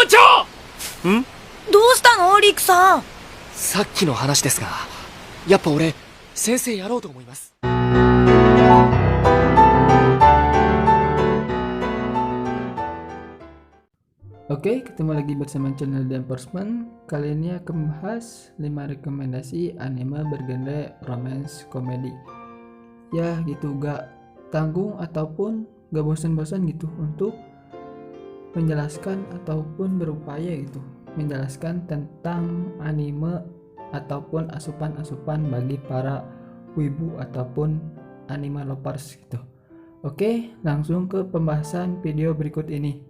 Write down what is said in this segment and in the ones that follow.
長。ん？どうしたのリクさん。さっきの話ですが、やっぱ俺先生やろうと思います。Oke, ketemu lagi bersama channel The Enforcement. Kali ini akan membahas 5 rekomendasi anime bergenre romance komedi. Ya gitu, gak tanggung ataupun gak bosan-bosan gitu untuk menjelaskan ataupun berupaya gitu menjelaskan tentang anime ataupun asupan-asupan bagi para wibu ataupun anime lovers gitu. Oke, langsung ke pembahasan video berikut ini.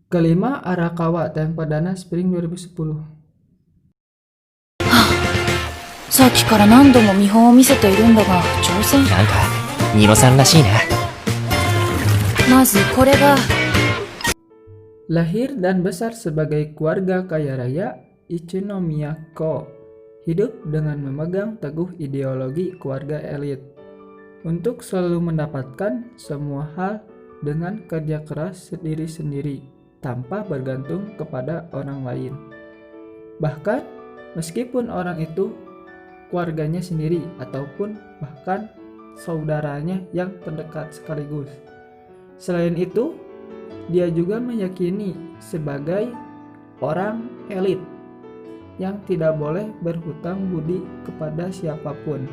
Kelima, Arakawa Tayang perdana Spring 2010. さっきから何度も見本を見せているんだが、挑戦。なんかニノさんらしいな。まずこれが。Lahir dan besar sebagai keluarga kaya raya, Ichino Miyako hidup dengan memegang teguh ideologi keluarga elit untuk selalu mendapatkan semua hal dengan kerja keras sendiri-sendiri tanpa bergantung kepada orang lain. Bahkan meskipun orang itu keluarganya sendiri ataupun bahkan saudaranya yang terdekat sekaligus. Selain itu, dia juga meyakini sebagai orang elit yang tidak boleh berhutang budi kepada siapapun.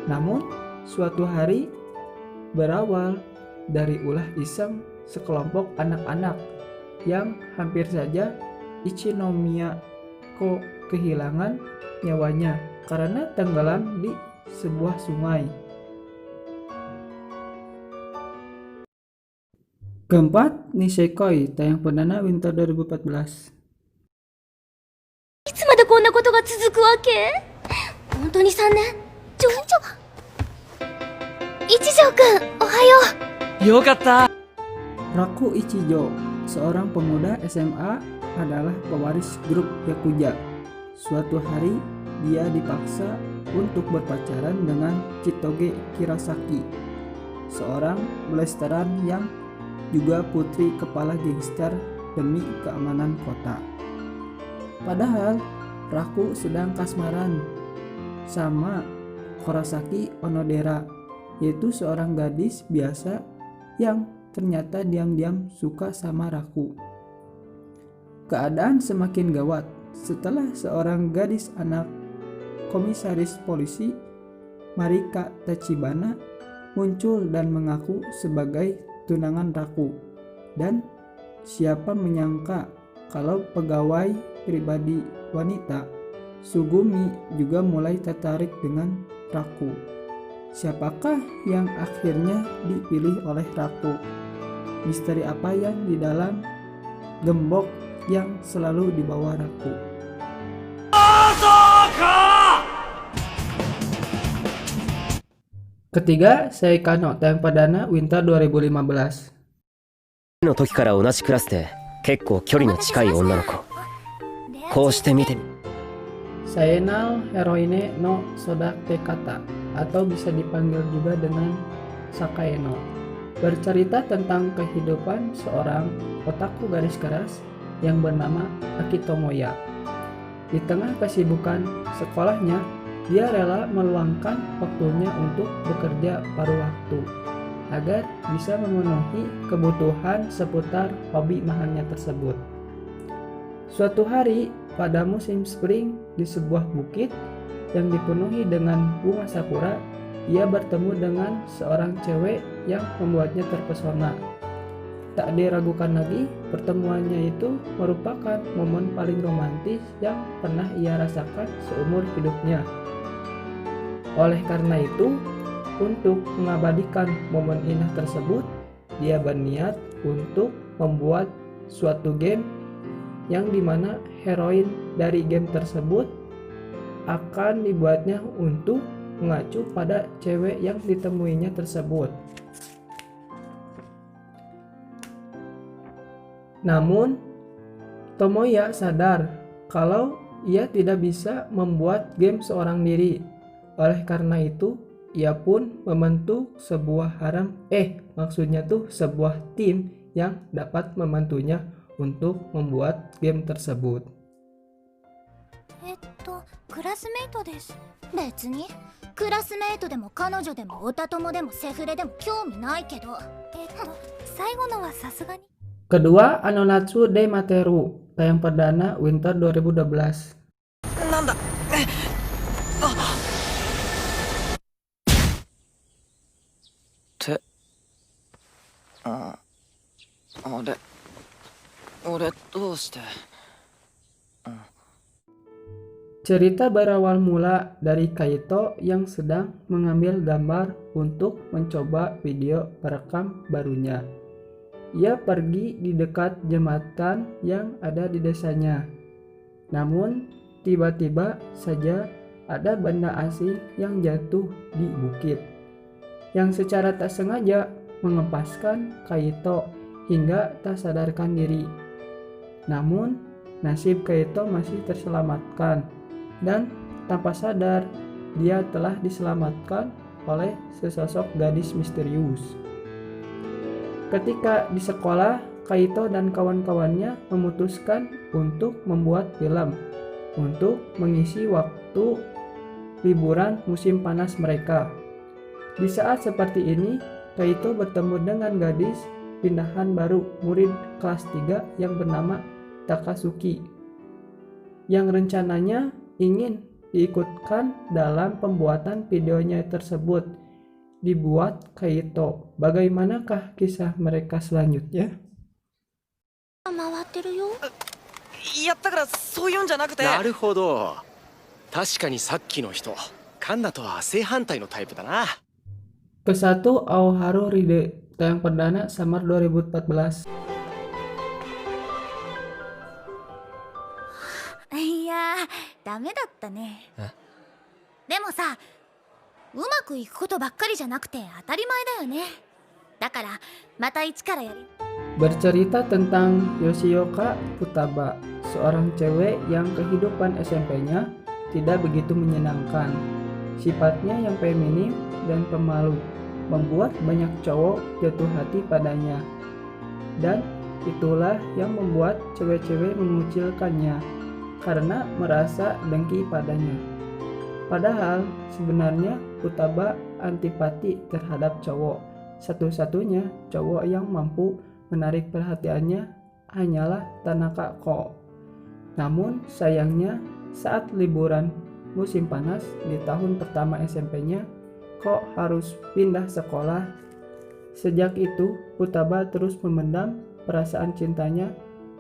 Namun, suatu hari berawal dari ulah iseng sekelompok anak-anak yang hampir saja Ichino Miyako kehilangan nyawanya karena tenggelam di sebuah sungai. Keempat, Nisekoi Tayang perdana Winter 2014. いつまでこんなことが続くわけ？本当に3年？一条くん、おはよよかった。Raku Ichijo, seorang pemuda SMA, adalah pewaris grup Yakuza. Suatu hari, dia dipaksa untuk berpacaran dengan Chitoge Kirasaki, seorang blasteran yang juga putri kepala gangster demi keamanan kota. Padahal Raku sedang kasmaran sama Kurosaki Onodera, yaitu seorang gadis biasa yang ternyata diam-diam suka sama Raku. Keadaan semakin gawat setelah seorang gadis anak komisaris polisi, Marika Tachibana, muncul dan mengaku sebagai tunangan Raku. Dan siapa menyangka kalau pegawai pribadi wanita Sugumi juga mulai tertarik dengan Raku. Siapakah yang akhirnya dipilih oleh Raku? Misteri apa yang di dalam gembok yang selalu dibawa Raku? Ketiga, Seikano Tayang perdana Winter 2015. の時から同じクラスで結構距離の近い女の子。こうして見てみ。Saenal Heroine no Sodake Kata, atau bisa dipanggil juga dengan Sakaeno, bercerita tentang kehidupan seorang otaku garis keras yang bernama Akito Moya. Di tengah kesibukan sekolahnya, dia rela meluangkan waktunya untuk bekerja paruh waktu agar bisa memenuhi kebutuhan seputar hobi mahalnya tersebut. Suatu hari pada musim spring di sebuah bukit yang dipenuhi dengan bunga sakura, ia bertemu dengan seorang cewek yang membuatnya terpesona. Tak diragukan lagi, pertemuannya itu merupakan momen paling romantis yang pernah ia rasakan seumur hidupnya. Oleh karena itu, untuk mengabadikan momen indah tersebut, dia berniat untuk membuat suatu game yang dimana heroin dari game tersebut akan dibuatnya untuk mengacu pada cewek yang ditemuinya tersebut. Namun, Tomoya sadar kalau ia tidak bisa membuat game seorang diri. Oleh karena itu, ia pun membentuk sebuah maksudnya tuh sebuah tim yang dapat membantunya untuk membuat game tersebut. クラスメイトです。別にクラスメイトでも彼女でもオタ友でもセフレでも興味ないけど。最後のはさすがに。 Kedua, Anonatsu de Materu, tayang perdana Winter 2012. なんだってあれ俺どうして Cerita berawal mula dari Kaito yang sedang mengambil gambar untuk mencoba video perekam barunya. Ia pergi di dekat jembatan yang ada di desanya. Namun, tiba-tiba saja ada benda asing yang jatuh di bukit, yang secara tak sengaja mengempaskan Kaito hingga tak sadarkan diri. Namun, nasib Kaito masih terselamatkan. Dan tanpa sadar, dia telah diselamatkan oleh sesosok gadis misterius. Ketika di sekolah, Kaito dan kawan-kawannya memutuskan untuk membuat film untuk mengisi waktu liburan musim panas mereka. Di saat seperti ini, Kaito bertemu dengan gadis pindahan baru murid kelas 3 yang bernama Takasuki, yang rencananya ingin diikutkan dalam pembuatan videonya tersebut dibuat Kaito. Bagaimanakah kisah mereka selanjutnya? 回ってるよ。いやだからそういうんじゃなくてなるほど。確かにさっきの人カンナとは正反対のタイプだな。 Kesatu Aoharu Ride, tayang perdana Summer 2014. いやダメだったね。でもさ、うまくいくことばっかりじゃなくて当たり前だよね。だからまた一からやる。 Bercerita tentang Yoshioka Futaba, seorang cewek yang kehidupan SMP-nya tidak begitu menyenangkan. Sifatnya yang feminim dan pemalu membuat banyak cowok jatuh hati padanya. Dan itulah yang membuat cewek-cewek mengucilkannya karena merasa dengki padanya. Padahal sebenarnya Futaba antipati terhadap cowok. Satu-satunya cowok yang mampu menarik perhatiannya hanyalah Tanaka Ko. Namun sayangnya saat liburan musim panas di tahun pertama SMP-nya, Ko harus pindah sekolah. Sejak itu Futaba terus memendam perasaan cintanya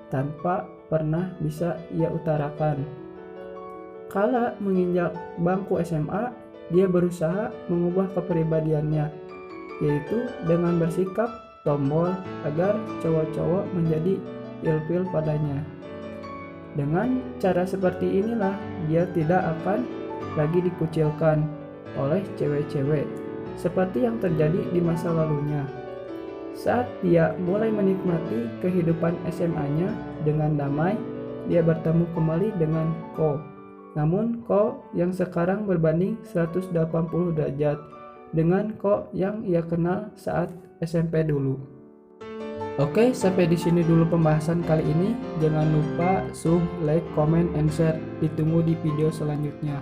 tanpa pernah bisa ia utarakan. Kala menginjak bangku SMA, dia berusaha mengubah kepribadiannya, yaitu dengan bersikap tombol agar cowok-cowok menjadi ilfil padanya. Dengan cara seperti inilah dia tidak akan lagi dikucilkan oleh cewek-cewek seperti yang terjadi di masa lalunya. Saat dia mulai menikmati kehidupan SMA-nya dengan damai, dia bertemu kembali dengan Ko. Namun Ko yang sekarang berbanding 180 derajat dengan Ko yang ia kenal saat SMP dulu. Oke, sampai di sini dulu pembahasan kali ini. Jangan lupa like, comment, and share. Ditunggu di video selanjutnya.